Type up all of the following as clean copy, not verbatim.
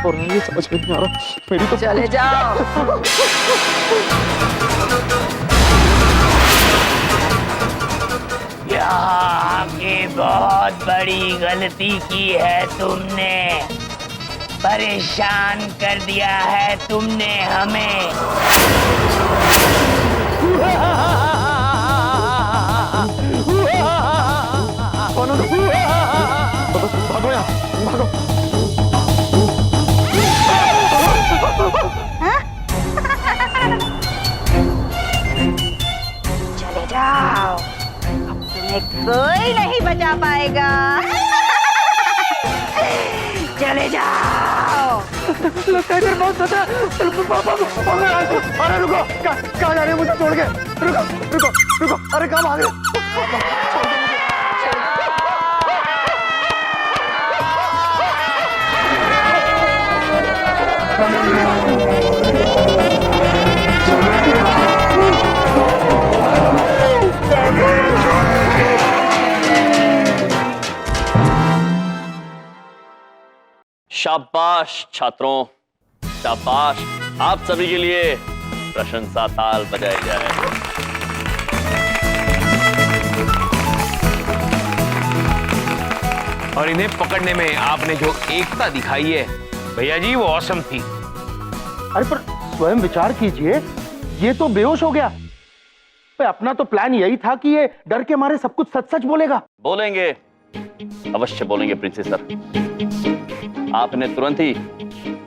और ये समझ में नहीं आ रहा मेरी तो। चले जाओ। यहाँ की बहुत बड़ी गलती की है तुमने, परेशान कर दिया है तुमने हमें। भागो यार, भागो। चले जाओ, अब तुम्हें कोई नहीं बचा पाएगा। चले जाओ। लगता है बहुत पता। अरे रुको, कहाँ जा रहे हो मुझे छोड़ के? रुको रुको रुको, अरे कहाँ भाग रहे हो? शाबाश छात्रों, शाबाश। आप सभी के लिए प्रशंसा ताल बजाई जाए। और इन्हें पकड़ने में आपने जो एकता दिखाई है भैया जी, वो औसम थी। अरे पर स्वयं विचार कीजिए, ये तो बेहोश हो गया। अपना तो प्लान यही था कि ये डर के मारे सब कुछ सच सच बोलेगा। बोलेंगे, अवश्य बोलेंगे प्रिंसी सर। आप इन्हें तुरंत ही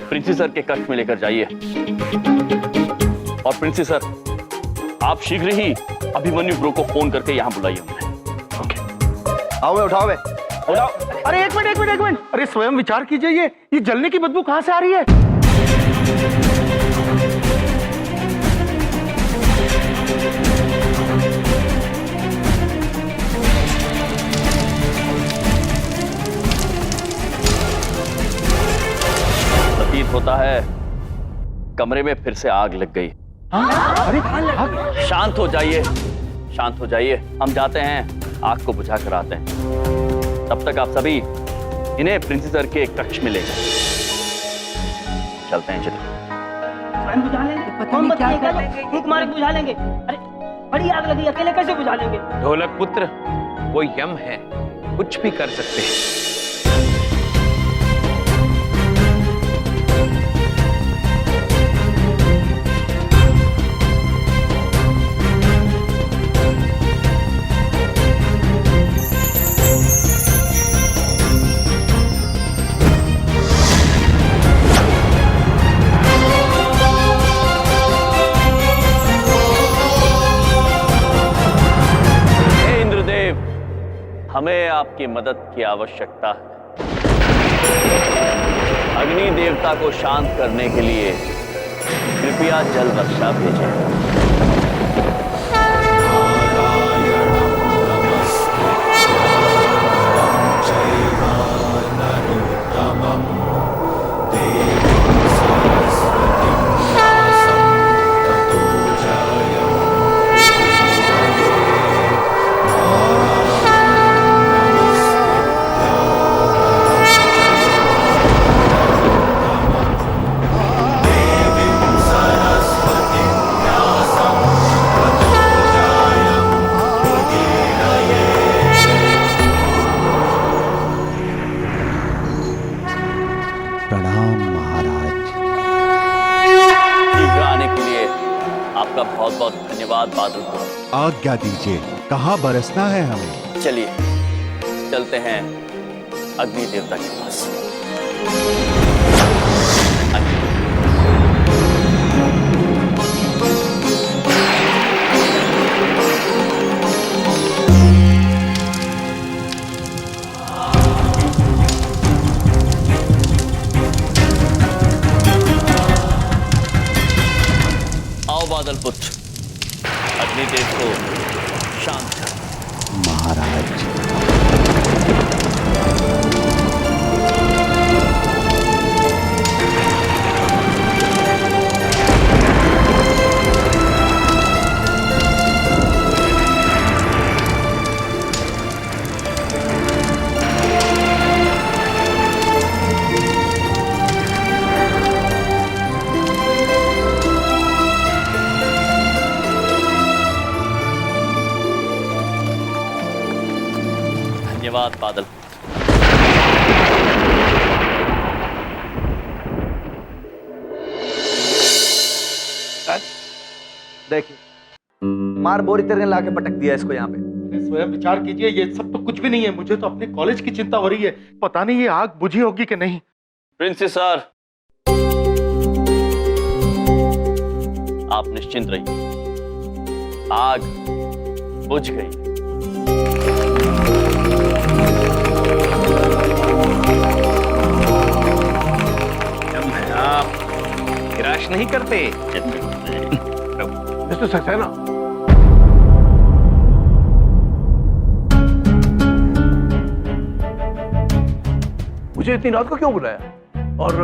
प्रिंसी सर के कक्ष में लेकर जाइए। और प्रिंसी सर, आप शीघ्र ही अभिमन्यु ब्रो को फोन करके यहाँ बुलाइए उन्हें। ओके। आओ, उठाओ बे, उठाओ। अरे एक मिनट। अरे स्वयं विचार कीजिए, ये जलने की बदबू कहां से आ रही है? प्रतीत होता है कमरे में फिर से आग लग गई। अरे आग? शांत हो जाइए, शांत हो जाइए। हम जाते हैं, आग को बुझा कर आते हैं। तब तक आप सभी इन्हें प्रिंसी सर के कक्ष में ले गए। चलते हैं, चलिए। स्वयं बुझा लेंगे, कौन बताएगा? फूंक मार के बुझा लेंगे। अरे बड़ी आग लगी, अकेले कैसे बुझा लेंगे? ढोलक पुत्र, वो यम है, कुछ भी कर सकते हैं। हमें आपकी मदद की आवश्यकता है। अग्नि देवता को शांत करने के लिए कृपया जल वर्षा भेजें। प्रणाम महाराज। शीघ्र आने के लिए आपका बहुत बहुत धन्यवाद बादल को। आज्ञा दीजिए, कहाँ बरसना है हमें? चलिए चलते हैं अग्नि देवता के पास। आओ बादल पुत्र, अग्निदेव को शांत कर। महाराज। देखिए, मार बोरी तेरे ला के पटक दिया इसको यहाँ पे। अरे स्वयं विचार कीजिए, ये सब तो कुछ भी नहीं है। मुझे तो अपने कॉलेज की चिंता हो रही है। पता नहीं ये आग बुझी होगी कि नहीं। प्रिंसिस सर, आप निश्चिंत रहिए, आग बुझ गई। आप निराश नहीं करते। मिस्टर सक्सेना, मुझे इतनी रात को क्यों बुलाया? और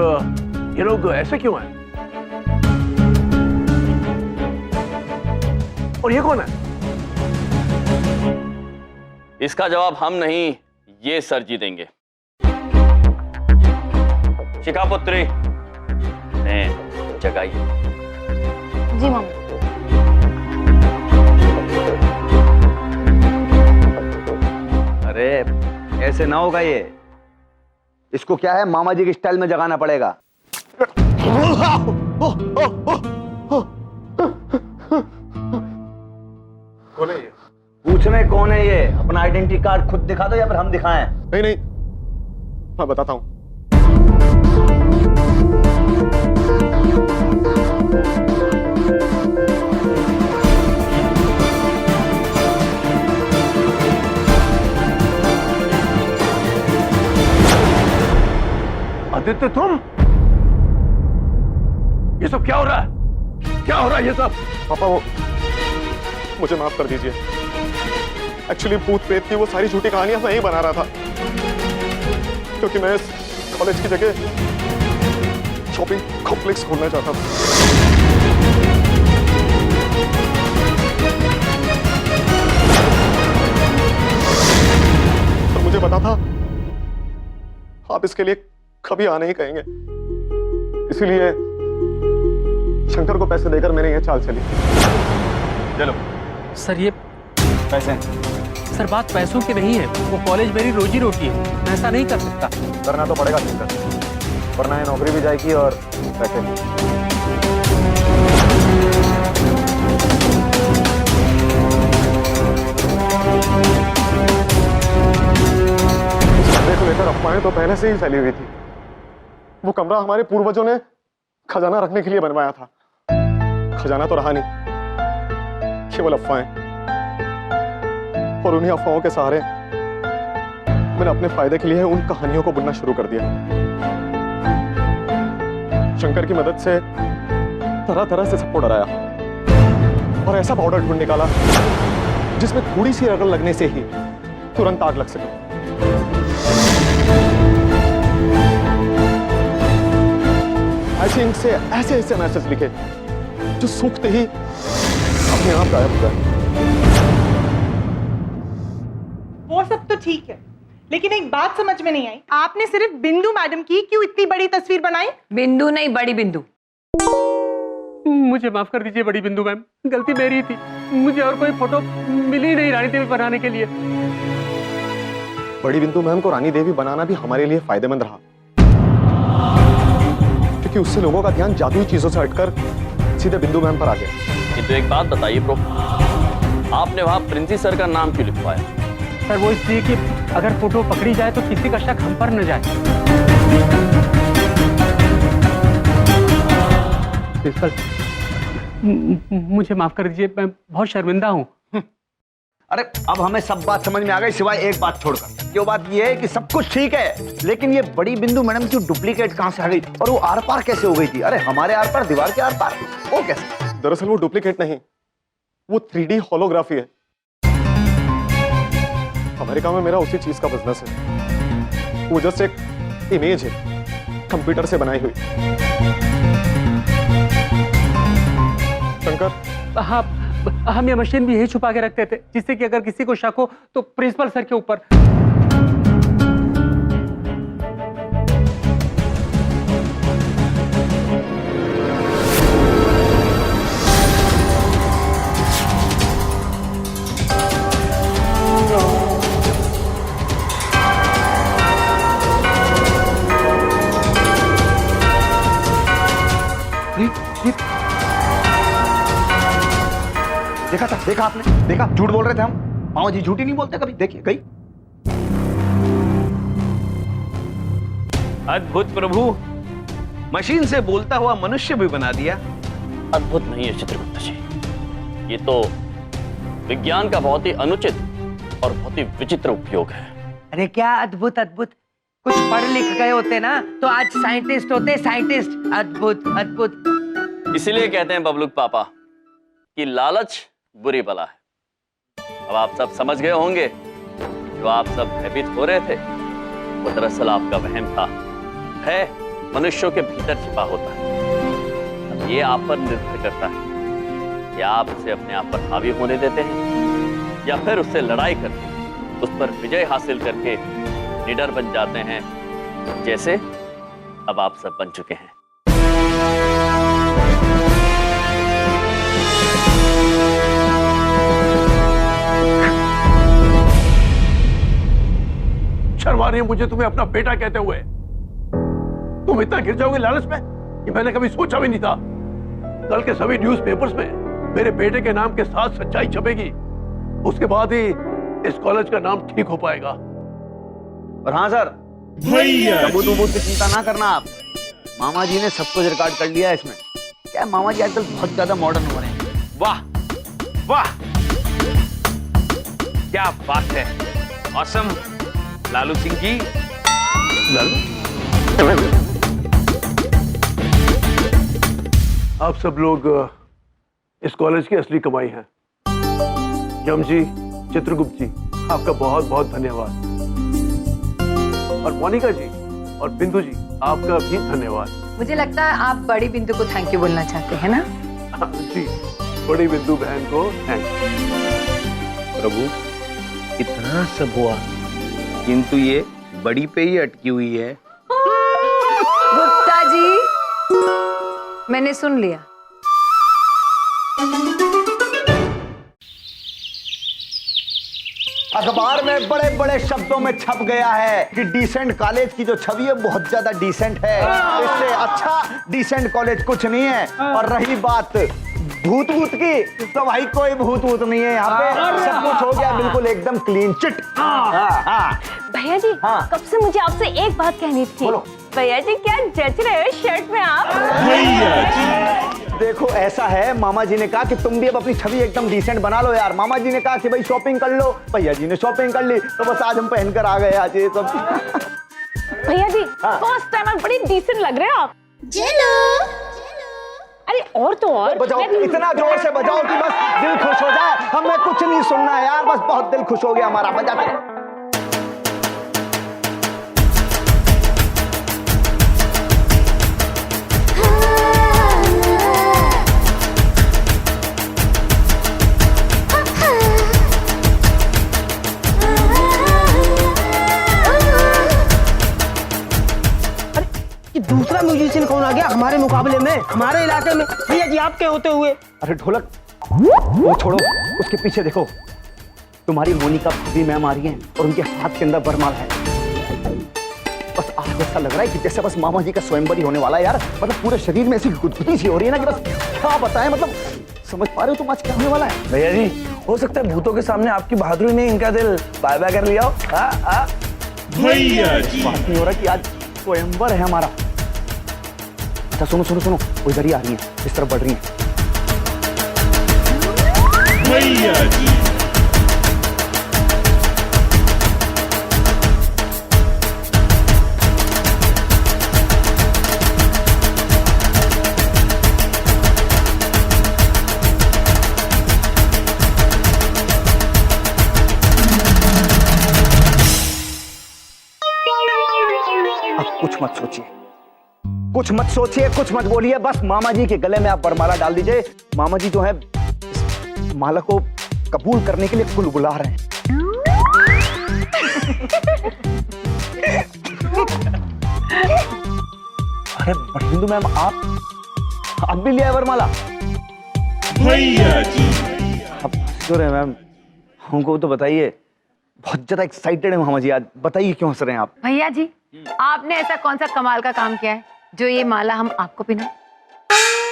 ये लोग ऐसे क्यों हैं? और ये कौन है? इसका जवाब हम नहीं, ये सर जी देंगे। शिखापुत्री, जगाइए। जी मम्मी। अरे ऐसे ना होगा ये, इसको क्या है मामा जी के स्टाइल में जगाना पड़ेगा। कौन है ये? पूछने कौन है ये? अपना आइडेंटिटी कार्ड खुद दिखा दो या फिर हम दिखाएं? नहीं नहीं, मैं बताता हूं। आदित्य, तुम? ये सब क्या हो रहा है? क्या हो रहा है ये सब? पापा, वो मुझे माफ कर दीजिए। एक्चुअली भूत प्रेत की वो सारी झूठी कहानियां मैं ही बना रहा था, क्योंकि मैं इस कॉलेज की जगह शॉपिंग कॉम्प्लेक्स खोलना चाहता था। पर मुझे पता था आप इसके लिए कभी आने ही कहेंगे, इसीलिए शंकर को पैसे देकर मैंने यह चाल चली। चलो। सर ये पैसे? सर बात पैसों की नहीं है, वो कॉलेज मेरी रोजी रोटी है, मैं ऐसा नहीं कर सकता। करना तो पड़ेगा शंकर, वरना ये नौकरी भी जाएगी और पैसे भी। इस को लेकर अफवाहें तो पहले से ही फैली हुई थी। वो कमरा हमारे पूर्वजों ने खजाना रखने के लिए बनवाया था। खजाना तो रहा नहीं, केवल अफवाहें। और उन्हीं अफवाहों के सहारे मैंने अपने फायदे के लिए उन कहानियों को बुनना शुरू कर दिया। शंकर की मदद से तरह तरह से सबको डराया और ऐसा पाउडर ढूंढ निकाला जिसमें थोड़ी सी रगड़ लगने से ही तुरंत आग लग सके। ऐसे इंक से ऐसे ऐसे मैसेज लिखे जो सूखते ही अपने आप गायब हो गए। वो सब तो ठीक है, लेकिन एक बात समझ में नहीं आई, आपने सिर्फ बिंदु मैडम की क्यों इतनी बड़ी तस्वीर बनाई? बिंदु नहीं, बड़ी बिंदु। मुझे माफ कर दीजिए बड़ी बिंदु मैम, गलती मेरी थी। मुझे और कोई फोटो मिली नहीं रानी देवी बनाने के लिए। बड़ी बिंदु मैम को रानी देवी बनाना भी हमारे लिए फायदेमंद रहा, क्योंकि उससे लोगों का ध्यान जादुई चीजों से हटकर सीधे बिंदु मैम पर आ गया। ये तो एक बात बताइए ब्रो, आपने वहां प्रिंसी सर का नाम क्यों लिखवाया? सर वो इसलिए कि अगर फोटो पकड़ी जाए तो किसी का शक हम पर न जाए। प्रिंसिपल, मुझे माफ कर दीजिए, मैं बहुत शर्मिंदा हूँ। अरे अब हमें सब बात समझ में आ गई, सिवाय एक बात छोड़कर। जो बात ये है कि सब कुछ ठीक है, लेकिन ये बड़ी बिंदु मैडम की डुप्लीकेट कहां से आ गई और वो आर पार कैसे हो गई थी? अरे हमारे आर पार, दीवार के आर पार, वो कैसे? दरअसल वो डुप्लीकेट नहीं, वो 3D होलोग्राफी है। अमेरिका में मेरा उसी चीज का बिजनेस है। वो जस्ट एक इमेज है, कंप्यूटर से बनाई हुई। शंकर, हाँ, हम ये मशीन भी यही छुपा के रखते थे, जिससे कि अगर किसी को शक हो तो प्रिंसिपल सर के ऊपर। देखा था, देखा आपने, देखा, झूठ बोल रहे थे हम। मामा जी झूठी नहीं बोलते कभी, देखिए गई। अद्भुत प्रभु, मशीन से बोलता हुआ मनुष्य भी बना दिया। अद्भुत नहीं है चित्रगुप्त जी, ये तो विज्ञान का बहुत ही अनुचित और बहुत ही विचित्र उपयोग है। अरे क्या अद्भुत अद्भुत, कुछ पढ़ लिख गए होते ना तो आज साइंटिस्ट होते, साइंटिस्ट। अद्भुत अद्भुत। इसीलिए कहते हैं बबलूक पापा कि लालच बुरी बला है। अब आप सब समझ गए होंगे, जो आप सब भयभीत हो रहे थे वो दरअसल आपका वहम था। भय मनुष्यों के भीतर छिपा होता है। अब ये आप पर निर्भर करता है कि आप उसे अपने आप पर हावी होने देते हैं या फिर उससे लड़ाई करके उस पर विजय हासिल करके निडर बन जाते हैं, जैसे अब आप सब बन चुके हैं। शर्म आ रही है मुझे तुम्हें अपना बेटा कहते हुए। तुम इतना गिर जाओगे लालच में, ये मैंने कभी सोचा भी नहीं था। कल के सभी न्यूज़पेपर्स में मेरे बेटे के नाम के साथ सच्चाई छपेगी, उसके बाद ही इस कॉलेज का नाम ठीक हो पाएगा। और हाँ सर, सबूत वबूत की चिंता ना करना आप, मामा जी ने सब कुछ रिकॉर्ड कर लिया है इसमें। क्या है, मामा जी आजकल बहुत ज्यादा मॉडर्न हो रहे हैं। वाह वाह, क्या बात है, ऑसम लालू सिंह जी। आप सब लोग इस कॉलेज की असली कमाई हैं। यम जी, चित्रगुप्त जी, आपका बहुत बहुत धन्यवाद। और मोनिका जी और बिंदु जी, आपका भी धन्यवाद। मुझे लगता है आप बड़ी बिंदु को थैंक यू बोलना चाहते हैं ना? जी, बड़ी बिंदु बहन को थैंक। प्रभु, इतना सब हुआ किंतु ये बड़ी पे ही अटकी हुई है। गुप्ता जी, मैंने सुन लिया। अखबार में बड़े बड़े शब्दों में छप गया है कि डिसेंट कॉलेज की जो छवि है बहुत ज्यादा डिसेंट है। इससे अच्छा डिसेंट कॉलेज कुछ नहीं है। और रही बात भूत भूत की, तो भाई कोई भूत भूत नहीं है यहाँ पे, सब कुछ हो गया बिल्कुल एकदम क्लीन चिट। भैया जी, हाँ। कब से मुझे आपसे एक बात कहनी थी। बोलो। भैया जी, क्या जच रहे हो शर्ट में आप? देखो ऐसा है, मामा जी ने कहा कि तुम भी अब अपनी छवि एकदम डिसेंट बना लो यार। मामा जी ने कहा कि भाई शॉपिंग कर लो, भैया जी ने शॉपिंग कर ली, तो बस आज हम पहनकर आ गए आज ये सब। भैया जी, हाँ। फर्स्ट टाइम आप बड़ी डिसेंट लग रहे हो आप। अरे और तो और बजाओ, इतना जोर से बजाओ कि बस दिल खुश हो जाए। हमें कुछ नहीं सुनना है यार, बस बहुत दिल खुश हो गया हमारा। बजाते रहो। दूसरा म्यूजिशियन कौन आ गया हमारे मुकाबले में, हमारे इलाके में? भैया जी, आपके होते हुए। अरे ढोलक वो छोड़ो, उसके पीछे देखो, तुम्हारी मोनिका भाभी मैम आ रही हैं और उनके हाथ के अंदर वरमाला है। बस आज ऐसा लग रहा है कि जैसे बस मामा जी का स्वयंवर ही होने वाला है यार। मतलब पूरे शरीर में ऐसी गुदगुदी सी हो रही है ना कि बस क्या बताएं, मतलब समझ पा रहे हो तुम आज क्या होने वाला है? भैया जी, हो सकता है भूतों के सामने आपकी बहादुरी ने इनका दिल बाय बाय कर लिया हो। भैया जी, बात नहीं हो रहा कि आज स्वयंवर है हमारा। अच्छा सुनो सुनो सुनो, वो इधर ही आ रही है, इस तरफ बढ़ रही है। भैया जी, अब कुछ मत सोचिए, कुछ मत सोचिए, कुछ मत बोलिए, बस मामा जी के गले में आप वरमाला डाल दीजिए। मामा जी जो है इस माला को कबूल करने के लिए बुलबुला रहे हैं। अरे बड़ी बिंदु मैम, आप भी लिया है वरमाला? भैया जी, अब क्यों रहे मैम, हमको तो बताइए। बहुत ज्यादा एक्साइटेड है मामा जी आज, बताइए क्यों हंस रहे हैं आप? भैया जी, आपने ऐसा कौन सा कमाल का काम किया है जो ये माला हम आपको पहनाएं?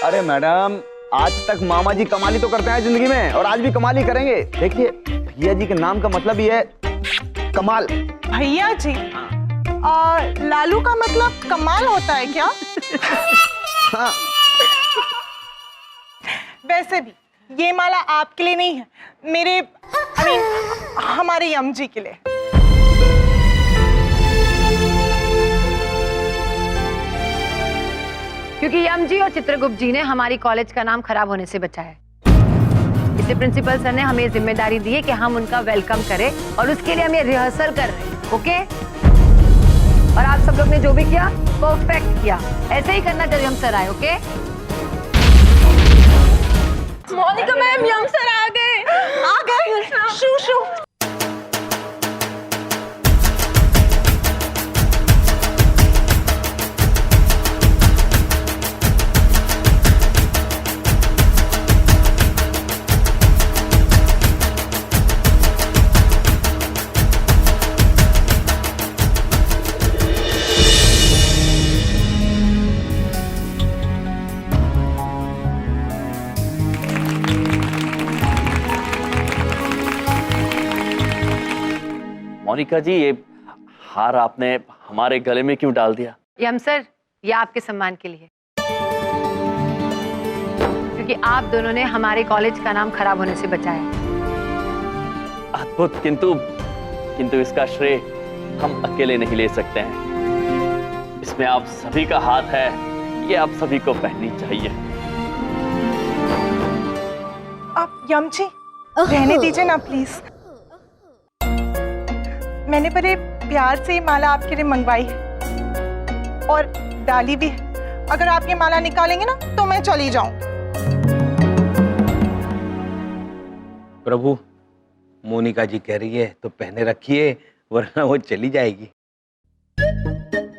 अरे मैडम, आज तक मामा जी कमाली तो करते हैं जिंदगी में, और आज भी कमाली करेंगे। देखिए भैया जी के नाम का मतलब ही है कमाल। भैया जी, लालू का मतलब कमाल होता है क्या? हाँ। वैसे भी ये माला आपके लिए नहीं है, मेरे हमारे यम जी के लिए। क्योंकि यम जी और चित्रगुप्त जी ने हमारी कॉलेज का नाम खराब होने से बचाया है। इसलिए प्रिंसिपल सर ने हमें जिम्मेदारी दी है कि हम उनका वेलकम करें, और उसके लिए हम ये रिहर्सल कर रहे हैं। ओके? और आप सब लोग ने जो भी किया परफेक्ट किया, ऐसे ही करना जब यम सर आए। ओके? मोनिका मैम, यम सर आ गए। शू शू। मोनिका जी, ये हार आपने हमारे गले में क्यों डाल दिया? यम सर, ये आपके सम्मान के लिए, क्योंकि आप दोनों ने हमारे कॉलेज का नाम खराब होने से बचाया। अद्भुत, किंतु इसका श्रेय हम अकेले नहीं ले सकते हैं। इसमें आप सभी का हाथ है, ये आप सभी को पहननी चाहिए। आप यम जी रहने दीजिए ना प्लीज। मैंने बड़े प्यार से ये माला आपके लिए मंगवाई है और डाली भी है। अगर आप ये माला निकालेंगे ना तो मैं चली जाऊं। प्रभु, मोनिका जी कह रही है तो पहने रखिए, वरना वो चली जाएगी।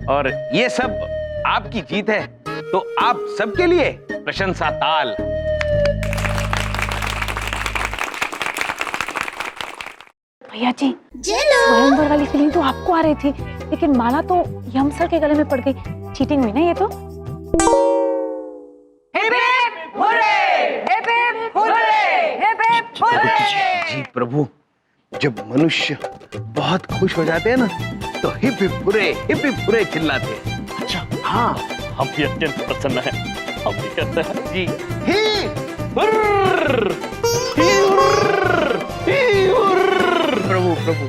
और ये सब आपकी जीत है, तो आप सबके लिए प्रशंसा ताल। भैया जी, स्वयंवर वाली फीलिंग तो आपको आ रही थी, लेकिन माला तो यम सर के गले में पड़ गई। चीटिंग हुई ना ये तो। जी प्रभु, जब मनुष्य बहुत खुश हो जाते हैं ना, तो हिप हिप हुर्रे चिल्लाते हैं। अच्छा, हाँ, हम भी अत्यंत प्रसन्न हैं, हम भी करते हैं जी। प्रभु प्रभु,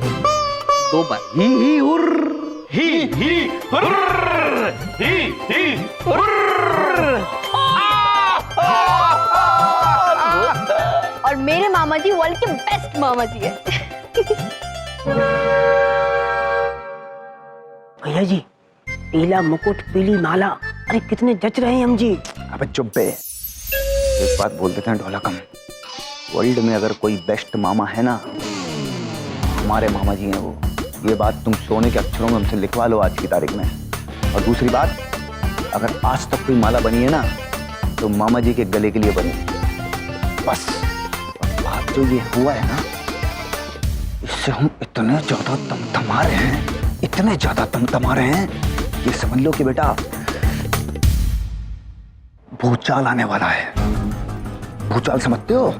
दो बार ही हुर्र, ही हुर्र। और मेरे मामा जी वर्ल्ड के बेस्ट मामा जी है। भैया जी, पीला मुकुट, पीली माला, अरे कितने जच रहे हैं हम जी। अबे चुप बे, एक बात बोल देते हैं ढोलकम, वर्ल्ड में अगर कोई बेस्ट मामा है ना, हमारे मामा जी हैं वो। ये बात तुम सोने के अक्षरों में हमसे लिखवा लो आज की तारीख में। और दूसरी बात, अगर आज तक कोई माला बनी है ना, तो मामा जी के गले के लिए बनी। बस बात जो ये हुआ है ना, इससे हम इतने ज्यादा तमतमा रहे हैं, इतने ज्यादा तमतमा रहे हैं, ये समझ लो कि बेटा भूचाल आने वाला है। भूचाल समझते हो?